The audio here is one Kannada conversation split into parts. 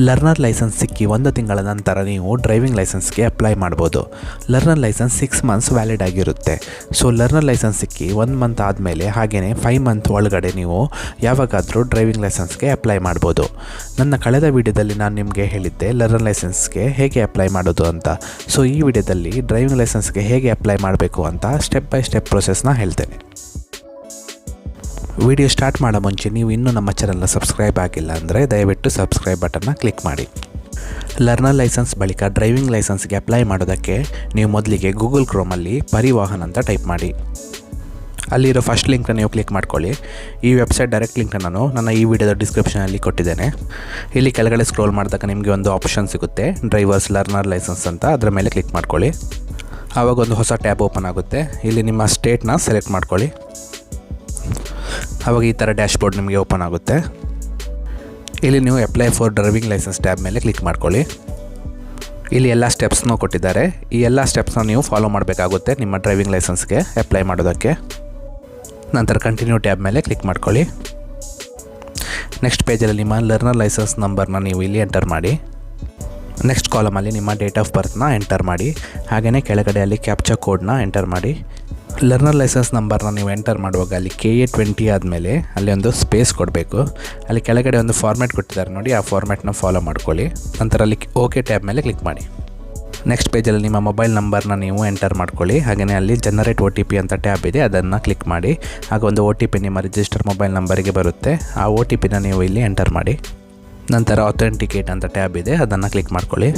ಲರ್ನರ್ ಲೈಸೆನ್ಸ್ ಸಿಕ್ಕಿ 1 ತಿಂಗಳ ನಂತರ ನೀವು ಡ್ರೈವಿಂಗ್ ಲೈಸೆನ್ಸ್ಗೆ ಅಪ್ಲೈ ಮಾಡ್ಬೋದು. ಲರ್ನರ್ ಲೈಸೆನ್ಸ್ 6 ಮಂತ್ಸ್ ವ್ಯಾಲಿಡ್ ಆಗಿರುತ್ತೆ. ಸೊ ಲರ್ನರ್ ಲೈಸೆನ್ಸ್ ಸಿಕ್ಕಿ 1 ಮಂತ್ ಆದಮೇಲೆ ಹಾಗೆಯೇ 5 ಮಂತ್ ಒಳಗಡೆ ನೀವು ಯಾವಾಗಾದರೂ ಡ್ರೈವಿಂಗ್ ಲೈಸೆನ್ಸ್ಗೆ ಅಪ್ಲೈ ಮಾಡ್ಬೋದು. ನನ್ನ ಕಳೆದ ವಿಡಿಯೋದಲ್ಲಿ ನಾನು ನಿಮಗೆ ಹೇಳಿದ್ದೆ ಲರ್ನರ್ ಲೈಸೆನ್ಸ್ಗೆ ಹೇಗೆ ಅಪ್ಲೈ ಮಾಡೋದು ಅಂತ. ಸೊ ಈ ವಿಡಿಯೋದಲ್ಲಿ ಡ್ರೈವಿಂಗ್ ಲೈಸೆನ್ಸ್ಗೆ ಹೇಗೆ ಅಪ್ಲೈ ಮಾಡಬೇಕು ಅಂತ ಸ್ಟೆಪ್ ಬೈ ಸ್ಟೆಪ್ ಪ್ರೊಸೆಸ್ನ ಹೇಳ್ತೇನೆ. ವಿಡಿಯೋ ಸ್ಟಾರ್ಟ್ ಮಾಡೋ ಮುಂಚೆ ನೀವು ಇನ್ನೂ ನಮ್ಮ ಚಾನಲ್ನ ಸಬ್ಸ್ಕ್ರೈಬ್ ಆಗಿಲ್ಲ ಅಂದರೆ ದಯವಿಟ್ಟು ಸಬ್ಸ್ಕ್ರೈಬ್ ಬಟನ್ನ ಕ್ಲಿಕ್ ಮಾಡಿ. ಲರ್ನರ್ ಲೈಸೆನ್ಸ್ ಬಳಿಕ ಡ್ರೈವಿಂಗ್ ಲೈಸೆನ್ಸ್ಗೆ ಅಪ್ಲೈ ಮಾಡೋದಕ್ಕೆ ನೀವು ಮೊದಲಿಗೆ ಗೂಗಲ್ ಕ್ರೋಮಲ್ಲಿ ಪರಿವಾಹನ್ ಅಂತ ಟೈಪ್ ಮಾಡಿ. ಅಲ್ಲಿರೋ ಫಸ್ಟ್ ಲಿಂಕ್ನ ನೀವು ಕ್ಲಿಕ್ ಮಾಡ್ಕೊಳ್ಳಿ. ಈ ವೆಬ್ಸೈಟ್ ಡೈರೆಕ್ಟ್ ಲಿಂಕ್ನ ನಾನು ನನ್ನ ಈ ವಿಡಿಯೋದ ಡಿಸ್ಕ್ರಿಪ್ಷನಲ್ಲಿ ಕೊಟ್ಟಿದ್ದೇನೆ. ಇಲ್ಲಿ ಕೆಳಗಡೆ ಸ್ಕ್ರೋಲ್ ಮಾಡಿದಾಗ ನಿಮಗೆ ಒಂದು ಆಪ್ಷನ್ ಸಿಗುತ್ತೆ, ಡ್ರೈವರ್ಸ್ ಲರ್ನರ್ ಲೈಸೆನ್ಸ್ ಅಂತ. ಅದರ ಮೇಲೆ ಕ್ಲಿಕ್ ಮಾಡ್ಕೊಳ್ಳಿ. ಆವಾಗ ಒಂದು ಹೊಸ ಟ್ಯಾಬ್ ಓಪನ್ ಆಗುತ್ತೆ. ಇಲ್ಲಿ ನಿಮ್ಮ ಸ್ಟೇಟ್ನ ಸೆಲೆಕ್ಟ್ ಮಾಡ್ಕೊಳ್ಳಿ. ಆವಾಗ ಈ ಥರ ಡ್ಯಾಶ್ಬೋರ್ಡ್ ನಿಮಗೆ ಓಪನ್ ಆಗುತ್ತೆ. ಇಲ್ಲಿ ನೀವು apply for driving licence tab ಮೇಲೆ ಕ್ಲಿಕ್ ಮಾಡ್ಕೊಳ್ಳಿ. ಇಲ್ಲಿ ಎಲ್ಲ ಸ್ಟೆಪ್ಸ್ನೂ ಕೊಟ್ಟಿದ್ದಾರೆ. ಈ ಎಲ್ಲ ಸ್ಟೆಪ್ಸ್ನ ನೀವು ಫಾಲೋ ಮಾಡಬೇಕಾಗುತ್ತೆ ನಿಮ್ಮ ಡ್ರೈವಿಂಗ್ ಲೈಸೆನ್ಸ್ಗೆ ಅಪ್ಲೈ ಮಾಡೋದಕ್ಕೆ. ನಂತರ ಕಂಟಿನ್ಯೂ ಟ್ಯಾಬ್ ಮೇಲೆ ಕ್ಲಿಕ್ ಮಾಡ್ಕೊಳ್ಳಿ. ನೆಕ್ಸ್ಟ್ ಪೇಜಲ್ಲಿ ನಿಮ್ಮ ಲರ್ನರ್ ಲೈಸೆನ್ಸ್ ನಂಬರ್ನ ನೀವು ಇಲ್ಲಿ ಎಂಟರ್ ಮಾಡಿ. ನೆಕ್ಸ್ಟ್ ಕಾಲಮಲ್ಲಿ ನಿಮ್ಮ ಡೇಟ್ ಆಫ್ ಬರ್ತ್ನ ಎಂಟರ್ ಮಾಡಿ. ಹಾಗೆಯೇ ಕೆಳಗಡೆ ಅಲ್ಲಿ ಕ್ಯಾಪ್ಚಾ ಕೋಡ್ನ ಎಂಟರ್ ಮಾಡಿ. ಲರ್ನರ್ ಲೈಸೆನ್ಸ್ ನಂಬರ್ನ ನೀವು ಎಂಟರ್ ಮಾಡುವಾಗ ಅಲ್ಲಿ KA20 ಆದಮೇಲೆ ಅಲ್ಲಿ ಒಂದು ಸ್ಪೇಸ್ ಕೊಡಬೇಕು. ಅಲ್ಲಿ ಕೆಳಗಡೆ ಒಂದು ಫಾರ್ಮ್ಯಾಟ್ ಕೊಟ್ಟಿದ್ದಾರೆ ನೋಡಿ, ಆ ಫಾರ್ಮ್ಯಾಟ್ನ ಫಾಲೋ ಮಾಡ್ಕೊಳ್ಳಿ. ನಂತರ ಅಲ್ಲಿ ಓಕೆ ಟ್ಯಾಬ್ ಮೇಲೆ ಕ್ಲಿಕ್ ಮಾಡಿ. ನೆಕ್ಸ್ಟ್ ಪೇಜಲ್ಲಿ ನಿಮ್ಮ ಮೊಬೈಲ್ ನಂಬರ್ನ ನೀವು ಎಂಟರ್ ಮಾಡ್ಕೊಳ್ಳಿ. ಹಾಗೆಯೇ ಅಲ್ಲಿ ಜನರೇಟ್ OTP ಅಂತ ಟ್ಯಾಬ್ ಇದೆ, ಅದನ್ನು ಕ್ಲಿಕ್ ಮಾಡಿ. ಆಗ ಒಂದು OTP ನಿಮ್ಮ ರಿಜಿಸ್ಟರ್ ಮೊಬೈಲ್ ನಂಬರಿಗೆ ಬರುತ್ತೆ. ಆ OTPನ ನೀವು ಇಲ್ಲಿ ಎಂಟರ್ ಮಾಡಿ. ನಂತರ ಅಥೆಂಟಿಕೇಟ್ ಅಂತ ಟ್ಯಾಬ್ ಇದೆ, ಅದನ್ನು ಕ್ಲಿಕ್ ಮಾಡ್ಕೊಳ್ಳಿ.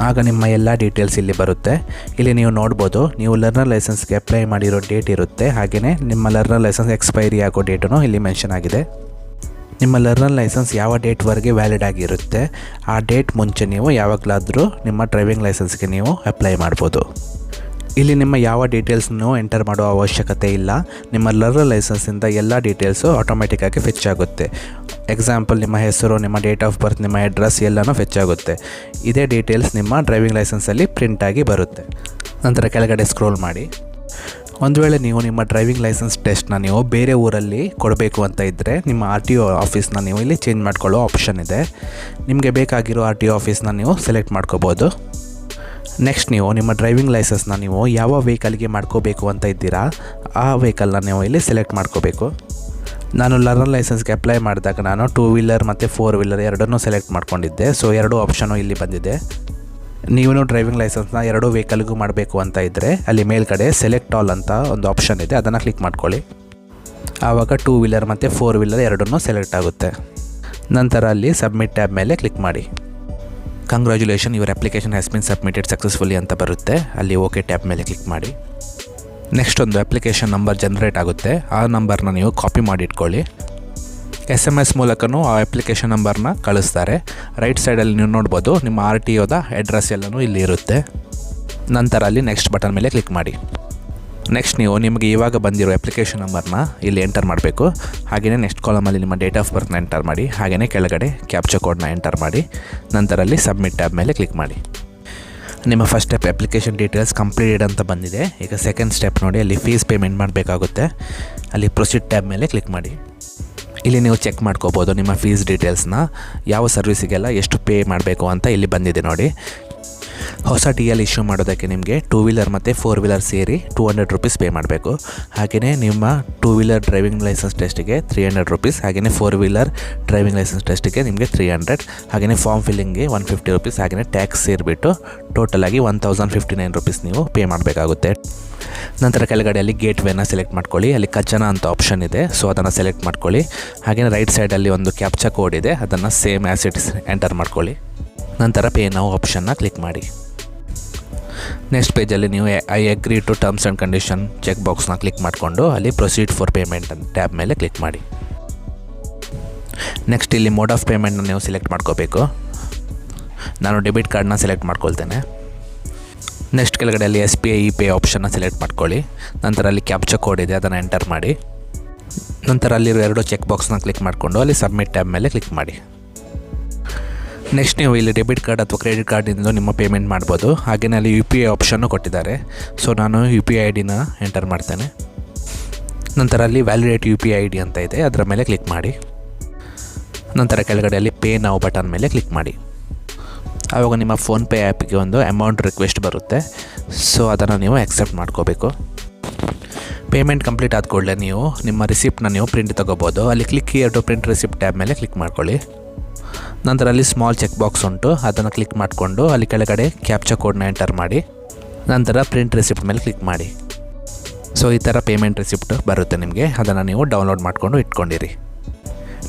ಆಗ ನಿಮ್ಮ ಎಲ್ಲ ಡೀಟೇಲ್ಸ್ ಇಲ್ಲಿ ಬರುತ್ತೆ. ಇಲ್ಲಿ ನೀವು ನೋಡ್ಬೋದು, ನೀವು ಲರ್ನರ್ ಲೈಸೆನ್ಸ್ಗೆ ಅಪ್ಲೈ ಮಾಡಿರೋ ಡೇಟ್ ಇರುತ್ತೆ. ಹಾಗೆಯೇ ನಿಮ್ಮ ಲರ್ನರ್ ಲೈಸೆನ್ಸ್ ಎಕ್ಸ್ಪೈರಿ ಆಗೋ ಡೇಟೂ ಇಲ್ಲಿ ಮೆನ್ಷನ್ ಆಗಿದೆ. ನಿಮ್ಮ ಲರ್ನರ್ ಲೈಸೆನ್ಸ್ ಯಾವ ಡೇಟ್ವರೆಗೆ ವ್ಯಾಲಿಡ್ ಆಗಿರುತ್ತೆ, ಆ ಡೇಟ್ ಮುಂಚೆ ನೀವು ಯಾವಾಗಲಾದರೂ ನಿಮ್ಮ ಡ್ರೈವಿಂಗ್ ಲೈಸೆನ್ಸ್ಗೆ ನೀವು ಅಪ್ಲೈ ಮಾಡ್ಬೋದು. ಇಲ್ಲಿ ನಿಮ್ಮ ಯಾವ ಡೀಟೇಲ್ಸ್ನೂ ಎಂಟರ್ ಮಾಡೋ ಅವಶ್ಯಕತೆ ಇಲ್ಲ. ನಿಮ್ಮ ಲರ್ನರ್ ಲೈಸೆನ್ಸಿಂದ ಎಲ್ಲ ಡೀಟೇಲ್ಸು ಆಟೋಮೆಟಿಕ್ಕಾಗಿ ಫೆಚ್ ಆಗುತ್ತೆ. ಎಕ್ಸಾಂಪಲ್ ನಿಮ್ಮ ಹೆಸರು, ನಿಮ್ಮ ಡೇಟ್ ಆಫ್ ಬರ್ತ್, ನಿಮ್ಮ ಅಡ್ರೆಸ್ ಎಲ್ಲನೂ ಫೆಚ್ ಆಗುತ್ತೆ. ಇದೇ ಡೀಟೇಲ್ಸ್ ನಿಮ್ಮ ಡ್ರೈವಿಂಗ್ ಲೈಸೆನ್ಸಲ್ಲಿ ಪ್ರಿಂಟಾಗಿ ಬರುತ್ತೆ. ನಂತರ ಕೆಳಗಡೆ ಸ್ಕ್ರೋಲ್ ಮಾಡಿ. ಒಂದು ವೇಳೆ ನೀವು ನಿಮ್ಮ ಡ್ರೈವಿಂಗ್ ಲೈಸೆನ್ಸ್ ಟೆಸ್ಟ್ನ ನೀವು ಬೇರೆ ಊರಲ್ಲಿ ಕೊಡಬೇಕು ಅಂತ ಇದ್ದರೆ ನಿಮ್ಮ RTO ಆಫೀಸ್ನ ನೀವು ಇಲ್ಲಿ ಚೇಂಜ್ ಮಾಡ್ಕೊಳ್ಳೋ ಆಪ್ಷನ್ ಇದೆ. ನಿಮಗೆ ಬೇಕಾಗಿರೋ RTO ಆಫೀಸ್ನ ನೀವು ಸೆಲೆಕ್ಟ್ ಮಾಡ್ಕೋಬೋದು. ನೆಕ್ಸ್ಟ್ ನೀವು ನಿಮ್ಮ ಡ್ರೈವಿಂಗ್ ಲೈಸೆನ್ಸ್ನ ನೀವು ಯಾವ ವೆಹಿಕಲ್ಗೆ ಮಾಡ್ಕೋಬೇಕು ಅಂತ ಇದ್ದೀರಾ, ಆ ವೆಹಿಕಲ್ನ ನೀವು ಇಲ್ಲಿ ಸೆಲೆಕ್ಟ್ ಮಾಡ್ಕೋಬೇಕು. ನಾನು ಲರ್ನರ್ ಲೈಸೆನ್ಸ್ಗೆ ಅಪ್ಲೈ ಮಾಡಿದಾಗ ನಾನು 2 ವೀಲರ್ ಮತ್ತು 4 ವೀಲರ್ ಎರಡನ್ನೂ ಸೆಲೆಕ್ಟ್ ಮಾಡ್ಕೊಂಡಿದ್ದೆ. ಸೊ 2 ಆಪ್ಷನು ಇಲ್ಲಿ ಬಂದಿದೆ. ನೀವು ಡ್ರೈವಿಂಗ್ ಲೈಸೆನ್ಸ್ನ 2 ವೆಹಿಕಲ್ಗೂ ಮಾಡಬೇಕು ಅಂತ ಇದ್ದರೆ ಅಲ್ಲಿ ಮೇಲ್ಗಡೆ ಸೆಲೆಕ್ಟ್ ಆಲ್ ಅಂತ ಒಂದು ಆಪ್ಷನ್ ಇದೆ, ಅದನ್ನು ಕ್ಲಿಕ್ ಮಾಡ್ಕೊಳ್ಳಿ. ಆವಾಗ 2 ವೀಲರ್ ಮತ್ತು 4 ವೀಲರ್ ಎರಡನ್ನೂ ಸೆಲೆಕ್ಟ್ ಆಗುತ್ತೆ. ನಂತರ ಅಲ್ಲಿ ಸಬ್ಮಿಟ್ ಟ್ಯಾಬ್ ಮೇಲೆ ಕ್ಲಿಕ್ ಮಾಡಿ. Congratulation, your application has been submitted successfully ಅಂತ ಬರುತ್ತೆ. ಅಲ್ಲಿ ಓಕೆ ಟ್ಯಾಬ್ ಮೇಲೆ ಕ್ಲಿಕ್ ಮಾಡಿ. ನೆಕ್ಸ್ಟ್ ಒಂದು ಅಪ್ಲಿಕೇಶನ್ ನಂಬರ್ ಜನರೇಟ್ ಆಗುತ್ತೆ. ಆ ನಂಬರ್ನ ನೀವು ಕಾಪಿ ಮಾಡಿ ಇಟ್ಕೊಳ್ಳಿ. SMS ಮೂಲಕನೂ ಆ ಅಪ್ಲಿಕೇಶನ್ ನಂಬರ್ನ ಕಳಿಸ್ತಾರೆ. ರೈಟ್ ಸೈಡಲ್ಲಿ ನೀವು ನೋಡ್ಬೋದು ನಿಮ್ಮ RTOದ ಅಡ್ರೆಸ್ ಎಲ್ಲನೂ ಇಲ್ಲಿ ಇರುತ್ತೆ. ನಂತರ ಅಲ್ಲಿ ನೆಕ್ಸ್ಟ್ ಬಟನ್ ಮೇಲೆ ಕ್ಲಿಕ್ ಮಾಡಿ. ನೆಕ್ಸ್ಟ್ ನೀವು ನಿಮಗೆ ಇವಾಗ ಬಂದಿರೋ ಅಪ್ಲಿಕೇಶನ್ ನಂಬರ್ನ ಇಲ್ಲಿ ಎಂಟರ್ ಮಾಡಬೇಕು. ಹಾಗೆಯೇ ನೆಕ್ಸ್ಟ್ ಕಾಲಮಲ್ಲಿ ನಿಮ್ಮ ಡೇಟ್ ಆಫ್ ಬರ್ತ್ನ ಎಂಟರ್ ಮಾಡಿ. ಹಾಗೆಯೇ ಕೆಳಗಡೆ ಕ್ಯಾಪ್ಚಾ ಕೋಡ್ನ ಎಂಟರ್ ಮಾಡಿ. ನಂತರ ಅಲ್ಲಿ ಸಬ್ಮಿಟ್ ಟ್ಯಾಬ್ ಮೇಲೆ ಕ್ಲಿಕ್ ಮಾಡಿ. ನಿಮ್ಮ first step application details completed ಅಂತ ಬಂದಿದೆ. ಈಗ ಸೆಕೆಂಡ್ ಸ್ಟೆಪ್ ನೋಡಿ, ಅಲ್ಲಿ ಫೀಸ್ ಪೇಮೆಂಟ್ ಮಾಡಬೇಕಾಗುತ್ತೆ. ಅಲ್ಲಿ ಪ್ರೊಸೀಡ್ ಟ್ಯಾಬ್ ಮೇಲೆ ಕ್ಲಿಕ್ ಮಾಡಿ. ಇಲ್ಲಿ ನೀವು ಚೆಕ್ ಮಾಡ್ಕೋಬೋದು ನಿಮ್ಮ ಫೀಸ್ ಡೀಟೇಲ್ಸ್ನ, ಯಾವ ಸರ್ವಿಸಿಗೆಲ್ಲ ಎಷ್ಟು ಪೇ ಮಾಡಬೇಕು ಅಂತ ಇಲ್ಲಿ ಬಂದಿದೆ ನೋಡಿ. ಹೊಸ TL ಇಶ್ಯೂ ಮಾಡೋದಕ್ಕೆ ನಿಮಗೆ 2 ವೀಲರ್ ಮತ್ತು 4 ವೀಲರ್ ಸೇರಿ 200 ರೂಪೀಸ್ ಪೇ ಮಾಡಬೇಕು. ಹಾಗೆಯೇ ನಿಮ್ಮ 2 ವೀಲರ್ ಡ್ರೈವಿಂಗ್ ಲೈಸೆನ್ಸ್ ಟೆಸ್ಟಿಗೆ 300 ರೂಪೀಸ್, ಹಾಗೆಯೇ 4 ವೀಲರ್ ಡ್ರೈವಿಂಗ್ ಲೈಸೆನ್ಸ್ ಟೆಸ್ಟಿಗೆ ನಿಮಗೆ 300, ಹಾಗೆಯೇ ಫಾರ್ಮ್ ಫಿಲ್ಲಿಂಗ್ಗೆ 150 ರೂಪೀಸ್, ಹಾಗೆಯೇ ಟ್ಯಾಕ್ಸ್ ಸೇರಿಬಿಟ್ಟು ಟೋಟಲಾಗಿ 1059 ರೂಪೀಸ್ ನೀವು ಪೇ ಮಾಡಬೇಕಾಗುತ್ತೆ. ನಂತರ ಕೆಳಗಡೆಯಲ್ಲಿ ಗೇಟ್ವೇನ ಸೆಲೆಕ್ಟ್ ಮಾಡ್ಕೊಳ್ಳಿ. ಅಲ್ಲಿ ಕಜ್ಜನ ಅಂತ ಆಪ್ಷನ್ ಇದೆ, ಸೊ ಅದನ್ನು ಸೆಲೆಕ್ಟ್ ಮಾಡ್ಕೊಳ್ಳಿ. ಹಾಗೆಯೇ ರೈಟ್ ಸೈಡಲ್ಲಿ ಒಂದು ಕ್ಯಾಪ್ಚಾ ಕೋಡ್ ಇದೆ, ಅದನ್ನು same as it is enter ಮಾಡ್ಕೊಳ್ಳಿ. ನಂತರ ಪೇ ನೌ ಆಪ್ಷನ್ನ ಕ್ಲಿಕ್ ಮಾಡಿ. ನೆಕ್ಸ್ಟ್ ಪೇಜಲ್ಲಿ ನೀವು I agree to terms and condition check ಬಾಕ್ಸ್ನ ಕ್ಲಿಕ್ ಮಾಡಿಕೊಂಡು ಅಲ್ಲಿ ಪ್ರೊಸೀಡ್ ಫಾರ್ ಪೇಮೆಂಟ್ ಅಂತ ಟ್ಯಾಬ್ ಮೇಲೆ ಕ್ಲಿಕ್ ಮಾಡಿ. ನೆಕ್ಸ್ಟ್ ಇಲ್ಲಿ ಮೋಡ್ ಆಫ್ ಪೇಮೆಂಟ್ನ ನೀವು ಸೆಲೆಕ್ಟ್ ಮಾಡ್ಕೋಬೇಕು. ನಾನು ಡೆಬಿಟ್ ಕಾರ್ಡ್ನ ಸೆಲೆಕ್ಟ್ ಮಾಡ್ಕೊಳ್ತೇನೆ. ನೆಕ್ಸ್ಟ್ ಕೆಳಗಡೆ ಅಲ್ಲಿ SBI ಪೇ ಆಪ್ಷನ್ನ ಸೆಲೆಕ್ಟ್ ಮಾಡ್ಕೊಳ್ಳಿ. ನಂತರ ಅಲ್ಲಿ ಕ್ಯಾಪ್ಚಾ ಕೋಡ್ ಇದೆ, ಅದನ್ನು ಎಂಟರ್ ಮಾಡಿ. ನಂತರ ಅಲ್ಲಿರೋ 2 ಚೆಕ್ ಬಾಕ್ಸ್ನ ಕ್ಲಿಕ್ ಮಾಡಿಕೊಂಡು ಅಲ್ಲಿ ಸಬ್ಮಿಟ್ ಟ್ಯಾಬ್ ಮೇಲೆ ಕ್ಲಿಕ್ ಮಾಡಿ. ನೆಕ್ಸ್ಟ್ ನೀವು ಇಲ್ಲಿ ಡೆಬಿಟ್ ಕಾರ್ಡ್ ಅಥವಾ ಕ್ರೆಡಿಟ್ ಕಾರ್ಡಿಂದ ನಿಮ್ಮ ಪೇಮೆಂಟ್ ಮಾಡ್ಬೋದು. ಹಾಗೆಯೇ ಅಲ್ಲಿ UPI ಆಪ್ಷನ್ನು ಕೊಟ್ಟಿದ್ದಾರೆ. ಸೊ ನಾನು UPI ID ಎಂಟರ್ ಮಾಡ್ತೇನೆ. ನಂತರ ಅಲ್ಲಿ ವ್ಯಾಲಿಡೇಟ್ UPI ID ಅಂತ ಇದೆ, ಅದರ ಮೇಲೆ ಕ್ಲಿಕ್ ಮಾಡಿ. ನಂತರ ಕೆಳಗಡೆಯಲ್ಲಿ ಪೇ ನಾವು ಬಟನ್ ಮೇಲೆ ಕ್ಲಿಕ್ ಮಾಡಿ. ಆವಾಗ ನಿಮ್ಮ ಫೋನ್ಪೇ ಆ್ಯಪಿಗೆ ಒಂದು ಅಮೌಂಟ್ ರಿಕ್ವೆಸ್ಟ್ ಬರುತ್ತೆ. ಸೊ ಅದನ್ನು ನೀವು ಆಕ್ಸೆಪ್ಟ್ ಮಾಡ್ಕೋಬೇಕು. ಪೇಮೆಂಟ್ ಕಂಪ್ಲೀಟ್ ಆದ ಕೂಡಲೇ ನೀವು ನಿಮ್ಮ ರಿಸಿಪ್ಟನ್ನ ನೀವು ಪ್ರಿಂಟ್ ತೊಗೋಬೋದು. ಅಲ್ಲಿ click here to print receipt tab ಮೇಲೆ ಕ್ಲಿಕ್ ಮಾಡ್ಕೊಳ್ಳಿ. ನಂತರ ಅಲ್ಲಿ ಸ್ಮಾಲ್ ಚೆಕ್ ಬಾಕ್ಸ್ ಉಂಟು, ಅದನ್ನು ಕ್ಲಿಕ್ ಮಾಡಿಕೊಂಡು ಅಲ್ಲಿ ಕೆಳಗಡೆ ಕ್ಯಾಪ್ಚಾ ಕೋಡ್ನ ಎಂಟರ್ ಮಾಡಿ ನಂತರ ಪ್ರಿಂಟ್ ರಿಸಿಪ್ಟ್ ಮೇಲೆ ಕ್ಲಿಕ್ ಮಾಡಿ. ಸೊ ಈ ಥರ ಪೇಮೆಂಟ್ ರಿಸಿಪ್ಟ್ ಬರುತ್ತೆ ನಿಮಗೆ. ಅದನ್ನು ನೀವು ಡೌನ್ಲೋಡ್ ಮಾಡಿಕೊಂಡು ಇಟ್ಕೊಂಡಿರಿ.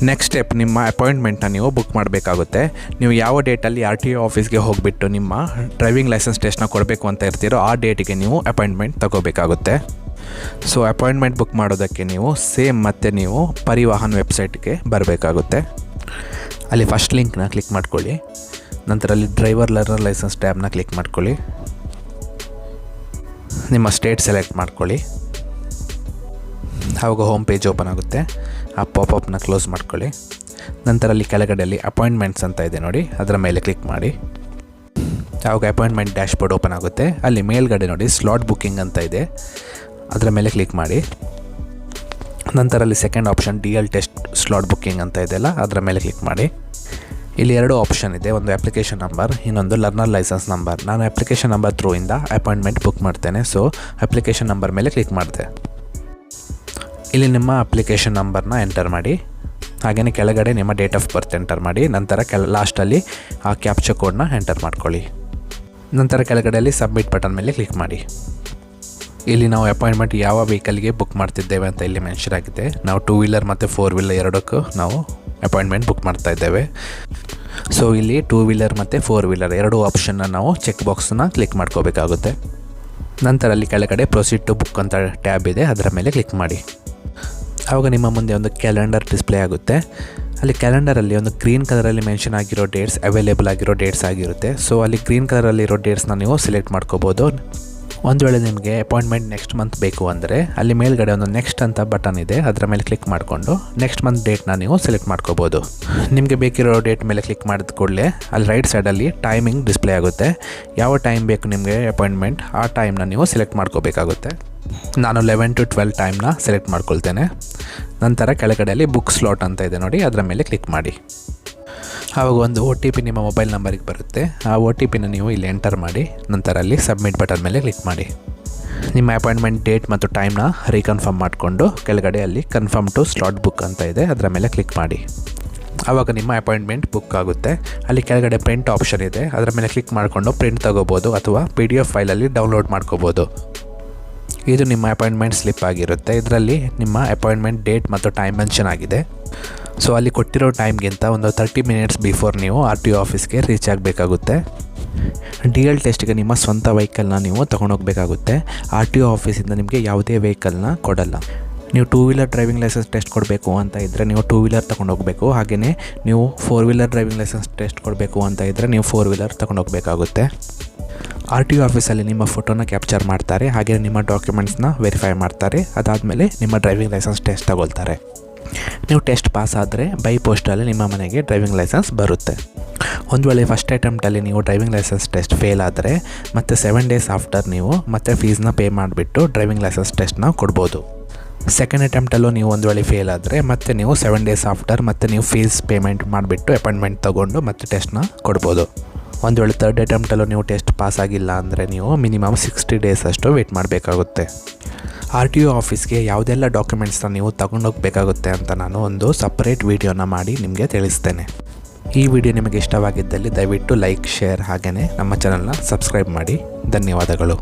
ನೆಕ್ಸ್ಟ್ ಸ್ಟೆಪ್, ನಿಮ್ಮ ಅಪಾಯಿಂಟ್ಮೆಂಟ್ನ ನೀವು ಬುಕ್ ಮಾಡಬೇಕಾಗುತ್ತೆ. ನೀವು ಯಾವ ಡೇಟಲ್ಲಿ RTO ಆಫೀಸ್ಗೆ ಹೋಗಿಬಿಟ್ಟು ನಿಮ್ಮ ಡ್ರೈವಿಂಗ್ ಲೈಸೆನ್ಸ್ ಟೆಸ್ಟ್ನ ಕೊಡಬೇಕು ಅಂತ ಇರ್ತೀರೋ ಆ ಡೇಟಿಗೆ ನೀವು ಅಪಾಯಿಂಟ್ಮೆಂಟ್ ತಗೋಬೇಕಾಗುತ್ತೆ. ಸೊ ಅಪಾಯಿಂಟ್ಮೆಂಟ್ ಬುಕ್ ಮಾಡೋದಕ್ಕೆ ನೀವು ಸೇಮ್ ಮತ್ತೆ ನೀವು ಪರಿವಾಹನ್ ವೆಬ್ಸೈಟ್ಗೆ ಬರಬೇಕಾಗುತ್ತೆ. ಅಲ್ಲಿ ಫಸ್ಟ್ ಲಿಂಕ್ನ ಕ್ಲಿಕ್ ಮಾಡ್ಕೊಳ್ಳಿ. ನಂತರ ಅಲ್ಲಿ ಡ್ರೈವರ್ ಲರ್ನರ್ ಲೈಸೆನ್ಸ್ ಟ್ಯಾಬ್ನ ಕ್ಲಿಕ್ ಮಾಡ್ಕೊಳ್ಳಿ. ನಿಮ್ಮ ಸ್ಟೇಟ್ ಸೆಲೆಕ್ಟ್ ಮಾಡ್ಕೊಳ್ಳಿ. ಆವಾಗ ಹೋಮ್ ಪೇಜ್ ಓಪನ್ ಆಗುತ್ತೆ. ಆ ಪಾಪಪ್ನ ಕ್ಲೋಸ್ ಮಾಡ್ಕೊಳ್ಳಿ. ನಂತರ ಅಲ್ಲಿ ಕೆಳಗಡೆಯಲ್ಲಿ ಅಪಾಯಿಂಟ್ಮೆಂಟ್ಸ್ ಅಂತ ಇದೆ ನೋಡಿ, ಅದರ ಮೇಲೆ ಕ್ಲಿಕ್ ಮಾಡಿ. ಆವಾಗ ಅಪಾಯಿಂಟ್ಮೆಂಟ್ ಡ್ಯಾಶ್ಬೋರ್ಡ್ ಓಪನ್ ಆಗುತ್ತೆ. ಅಲ್ಲಿ ಮೇಲ್ಗಡೆ ನೋಡಿ ಸ್ಲಾಟ್ ಬುಕ್ಕಿಂಗ್ ಅಂತ ಇದೆ, ಅದರ ಮೇಲೆ ಕ್ಲಿಕ್ ಮಾಡಿ. ನಂತರ ಅಲ್ಲಿ second option DL test slot booking ಅಂತ ಇದೆಯಲ್ಲ, ಅದರ ಮೇಲೆ ಕ್ಲಿಕ್ ಮಾಡಿ. ಇಲ್ಲಿ 2 ಆಪ್ಷನ್ ಇದೆ, ಒಂದು ಅಪ್ಲಿಕೇಶನ್ ನಂಬರ್, ಇನ್ನೊಂದು ಲರ್ನರ್ ಲೈಸೆನ್ಸ್ ನಂಬರ್. ನಾನು ಅಪ್ಲಿಕೇಶನ್ ನಂಬರ್ ಥ್ರೂಯಿಂದ ಅಪಾಯಿಂಟ್ಮೆಂಟ್ ಬುಕ್ ಮಾಡ್ತೇನೆ. ಸೊ ಅಪ್ಲಿಕೇಶನ್ ನಂಬರ್ ಮೇಲೆ ಕ್ಲಿಕ್ ಮಾಡಿದೆ. ಇಲ್ಲಿ ನಿಮ್ಮ ಅಪ್ಲಿಕೇಶನ್ ನಂಬರ್ನ ಎಂಟರ್ ಮಾಡಿ. ಹಾಗೆಯೇ ಕೆಳಗಡೆ ನಿಮ್ಮ ಡೇಟ್ ಆಫ್ ಬರ್ತ್ ಎಂಟರ್ ಮಾಡಿ. ನಂತರ ಲಾಸ್ಟಲ್ಲಿ ಆ ಕ್ಯಾಪ್ಚಾ ಕೋಡ್ನ ಎಂಟರ್ ಮಾಡ್ಕೊಳ್ಳಿ. ನಂತರ ಕೆಳಗಡೆಯಲ್ಲಿ ಸಬ್ಮಿಟ್ ಬಟನ್ ಮೇಲೆ ಕ್ಲಿಕ್ ಮಾಡಿ. ಇಲ್ಲಿ ನಾವು ಅಪಾಯಿಂಟ್ಮೆಂಟ್ ಯಾವ ವೆಹಿಕಲ್ಗೆ ಬುಕ್ ಮಾಡ್ತಿದ್ದೇವೆ ಅಂತ ಇಲ್ಲಿ ಮೆನ್ಷನ್ ಆಗಿದೆ. ನಾವು 2 ವೀಲರ್ ಮತ್ತು 4 ವೀಲರ್ ಎರಡಕ್ಕೂ ನಾವು ಅಪಾಯಿಂಟ್ಮೆಂಟ್ ಬುಕ್ ಮಾಡ್ತಾ ಇದ್ದೇವೆ. ಸೊ ಇಲ್ಲಿ 2 ವೀಲರ್ ಮತ್ತು 4 ವೀಲರ್ ಎರಡು ಆಪ್ಷನ್ನ ನಾವು ಚೆಕ್ ಬಾಕ್ಸನ್ನ ಕ್ಲಿಕ್ ಮಾಡ್ಕೋಬೇಕಾಗುತ್ತೆ. ನಂತರ ಅಲ್ಲಿ ಕೆಳಗಡೆ ಪ್ರೊಸೀಡ್ ಟು ಬುಕ್ ಅಂತ ಟ್ಯಾಬ್ ಇದೆ, ಅದರ ಮೇಲೆ ಕ್ಲಿಕ್ ಮಾಡಿ. ಆವಾಗ ನಿಮ್ಮ ಮುಂದೆ ಒಂದು ಕ್ಯಾಲೆಂಡರ್ ಡಿಸ್ಪ್ಲೇ ಆಗುತ್ತೆ. ಅಲ್ಲಿ ಕ್ಯಾಲೆಂಡರಲ್ಲಿ ಒಂದು ಗ್ರೀನ್ ಕಲರಲ್ಲಿ ಮೆನ್ಷನ್ ಆಗಿರೋ ಡೇಟ್ಸ್, ಅವೈಲೇಬಲ್ ಆಗಿರೋ ಡೇಟ್ಸ್ ಆಗಿರುತ್ತೆ. ಸೊ ಅಲ್ಲಿ ಗ್ರೀನ್ ಕಲರಲ್ಲಿರೋ ಡೇಟ್ಸ್ನ ನೀವು ಸೆಲೆಕ್ಟ್ ಮಾಡ್ಕೋಬೋದು. ಒಂದು ವೇಳೆ ನಿಮಗೆ ಅಪಾಯಿಂಟ್ಮೆಂಟ್ ನೆಕ್ಸ್ಟ್ ಮಂತ್ ಬೇಕು ಅಂದರೆ ಅಲ್ಲಿ ಮೇಲ್ಗಡೆ ಒಂದು ನೆಕ್ಸ್ಟ್ ಅಂತ ಬಟನ್ ಇದೆ, ಅದರ ಮೇಲೆ ಕ್ಲಿಕ್ ಮಾಡಿಕೊಂಡು ನೆಕ್ಸ್ಟ್ ಮಂತ್ ಡೇಟ್ನ ನೀವು ಸೆಲೆಕ್ಟ್ ಮಾಡ್ಕೋಬೋದು. ನಿಮಗೆ ಬೇಕಿರೋ ಡೇಟ್ ಮೇಲೆ ಕ್ಲಿಕ್ ಮಾಡಿದ ಕೂಡಲೇ ಅಲ್ಲಿ ರೈಟ್ ಸೈಡಲ್ಲಿ ಟೈಮಿಂಗ್ ಡಿಸ್ಪ್ಲೇ ಆಗುತ್ತೆ. ಯಾವ ಟೈಮ್ ಬೇಕು ನಿಮಗೆ ಅಪಾಯಿಂಟ್ಮೆಂಟ್ ಆ ಟೈಮ್ನ ನೀವು ಸೆಲೆಕ್ಟ್ ಮಾಡ್ಕೋಬೇಕಾಗುತ್ತೆ. ನಾನು 11 to 12 ಟೈಮ್ನ ಸೆಲೆಕ್ಟ್ ಮಾಡ್ಕೊಳ್ತೇನೆ. ನಂತರ ಕೆಳಗಡೆಯಲ್ಲಿ ಬುಕ್ ಸ್ಲಾಟ್ ಅಂತ ಇದೆ ನೋಡಿ, ಅದರ ಮೇಲೆ ಕ್ಲಿಕ್ ಮಾಡಿ. ಆವಾಗ ಒಂದು OTP ನಿಮ್ಮ ಮೊಬೈಲ್ ನಂಬರಿಗೆ ಬರುತ್ತೆ. ಆ OTPನ ನೀವು ಇಲ್ಲಿ ಎಂಟರ್ ಮಾಡಿ. ನಂತರ ಅಲ್ಲಿ ಸಬ್ಮಿಟ್ ಬಟನ್ ಮೇಲೆ ಕ್ಲಿಕ್ ಮಾಡಿ. ನಿಮ್ಮ ಅಪಾಯಿಂಟ್ಮೆಂಟ್ ಡೇಟ್ ಮತ್ತು ಟೈಮ್ನ ರೀಕನ್ಫರ್ಮ್ ಮಾಡಿಕೊಂಡು ಕೆಳಗಡೆ ಅಲ್ಲಿ ಕನ್ಫರ್ಮ್ ಟು ಸ್ಲಾಟ್ ಬುಕ್ ಅಂತ ಇದೆ, ಅದರ ಮೇಲೆ ಕ್ಲಿಕ್ ಮಾಡಿ. ಆವಾಗ ನಿಮ್ಮ ಅಪಾಯಿಂಟ್ಮೆಂಟ್ ಬುಕ್ ಆಗುತ್ತೆ. ಅಲ್ಲಿ ಕೆಳಗಡೆ ಪ್ರಿಂಟ್ ಆಪ್ಷನ್ ಇದೆ, ಅದರ ಮೇಲೆ ಕ್ಲಿಕ್ ಮಾಡಿಕೊಂಡು ಪ್ರಿಂಟ್ ತಗೋಬೋದು ಅಥವಾ PDF ಫೈಲಲ್ಲಿ ಡೌನ್ಲೋಡ್ ಮಾಡ್ಕೋಬೋದು. ಇದು ನಿಮ್ಮ ಅಪಾಯಿಂಟ್ಮೆಂಟ್ ಸ್ಲಿಪ್ ಆಗಿರುತ್ತೆ. ಇದರಲ್ಲಿ ನಿಮ್ಮ ಅಪಾಯಿಂಟ್ಮೆಂಟ್ ಡೇಟ್ ಮತ್ತು ಟೈಮ್ ಮೆನ್ಷನ್ ಆಗಿದೆ. ಸೊ ಅಲ್ಲಿ ಕೊಟ್ಟಿರೋ ಟೈಮ್ಗಿಂತ ಒಂದು 30 ಮಿನಿಟ್ಸ್ ಬಿಫೋರ್ ನೀವು RTO ಆಫೀಸ್ಗೆ ರೀಚ್ ಆಗಬೇಕಾಗುತ್ತೆ. DL ಟೆಸ್ಟ್ಗೆ ನಿಮ್ಮ ಸ್ವಂತ ವೆಹಿಕಲ್ನ ನೀವು ತೊಗೊಂಡೋಗ್ಬೇಕಾಗುತ್ತೆ. RTO ಆಫೀಸಿಂದ ನಿಮಗೆ ಯಾವುದೇ ವೆಹಿಕಲ್ನ ಕೊಡಲ್ಲ. ನೀವು 2 ವೀಲರ್ ಡ್ರೈವಿಂಗ್ ಲೈಸೆನ್ಸ್ ಟೆಸ್ಟ್ ಕೊಡಬೇಕು ಅಂತ ಇದ್ದರೆ ನೀವು 2 ವೀಲರ್ ತೊಗೊಂಡೋಗ್ಬೇಕು. ಹಾಗೆಯೇ ನೀವು 4 ವೀಲರ್ ಡ್ರೈವಿಂಗ್ ಲೈಸೆನ್ಸ್ ಟೆಸ್ಟ್ ಕೊಡಬೇಕು ಅಂತ ಇದ್ದರೆ ನೀವು 4 ವೀಲರ್ ತೊಗೊಂಡೋಗ್ಬೇಕಾಗುತ್ತೆ. RTO ಆಫೀಸಲ್ಲಿ ನಿಮ್ಮ ಫೋಟೋನ ಕ್ಯಾಪ್ಚರ್ ಮಾಡ್ತಾರೆ, ಹಾಗೆ ನಿಮ್ಮ ಡಾಕ್ಯುಮೆಂಟ್ಸ್ನ ವೆರಿಫೈ ಮಾಡ್ತಾರೆ. ಅದಾದಮೇಲೆ ನಿಮ್ಮ ಡ್ರೈವಿಂಗ್ ಲೈಸೆನ್ಸ್ ಟೆಸ್ಟ್ ತಗೊಳ್ತಾರೆ. ನೀವು ಟೆಸ್ಟ್ ಪಾಸ್ ಆದರೆ ಬೈ ಪೋಸ್ಟಲ್ಲಿ ನಿಮ್ಮ ಮನೆಗೆ ಡ್ರೈವಿಂಗ್ ಲೈಸೆನ್ಸ್ ಬರುತ್ತೆ. ಒಂದು ವೇಳೆ ಫಸ್ಟ್ ಅಟೆಂಪ್ಟಲ್ಲಿ ನೀವು ಡ್ರೈವಿಂಗ್ ಲೈಸೆನ್ಸ್ ಟೆಸ್ಟ್ ಫೇಲ್ ಆದರೆ ಮತ್ತೆ 7 ಡೇಸ್ ಆಫ್ಟರ್ ನೀವು ಮತ್ತೆ ಫೀಸ್ನ ಪೇ ಮಾಡಿಬಿಟ್ಟು ಡ್ರೈವಿಂಗ್ ಲೈಸೆನ್ಸ್ ಟೆಸ್ಟ್ನ ಕೊಡ್ಬೋದು. ಸೆಕೆಂಡ್ ಅಟೆಂಪ್ಟಲ್ಲೂ ನೀವು ಒಂದು ವೇಳೆ ಫೇಲ್ ಆದರೆ ಮತ್ತೆ ನೀವು 7 ಡೇಸ್ ಆಫ್ಟರ್ ಮತ್ತೆ ನೀವು ಫೀಸ್ ಪೇಮೆಂಟ್ ಮಾಡಿಬಿಟ್ಟು ಅಪಾಯಿಂಟ್ಮೆಂಟ್ ತೊಗೊಂಡು ಮತ್ತೆ ಟೆಸ್ಟ್ನ ಕೊಡ್ಬೋದು. ಒಂದು ವೇಳೆ ಥರ್ಡ್ ಅಟೆಂಪ್ಟಲ್ಲೂ ನೀವು ಟೆಸ್ಟ್ ಪಾಸ್ ಆಗಿಲ್ಲ ಅಂದರೆ ನೀವು ಮಿನಿಮಮ್ 60 ಡೇಸ್ ಅಷ್ಟು ವೆಯ್ಟ್ ಮಾಡಬೇಕಾಗುತ್ತೆ. RTO ಆಫೀಸ್ಗೆ ಯಾವುದೆಲ್ಲ ಡಾಕ್ಯುಮೆಂಟ್ಸ್ನ ನೀವು ತಗೊಂಡೋಗ್ಬೇಕಾಗುತ್ತೆ ಅಂತ ನಾನು ಒಂದು ಸಪ್ರೇಟ್ ವೀಡಿಯೋನ ಮಾಡಿ ನಿಮಗೆ ತಿಳಿಸ್ತೇನೆ. ಈ ವಿಡಿಯೋ ನಿಮಗೆ ಇಷ್ಟವಾಗಿದ್ದಲ್ಲಿ ದಯವಿಟ್ಟು ಲೈಕ್, ಶೇರ್ ಹಾಗೆಯೇ ನಮ್ಮ ಚಾನಲ್ನ ಸಬ್ಸ್ಕ್ರೈಬ್ ಮಾಡಿ. ಧನ್ಯವಾದಗಳು.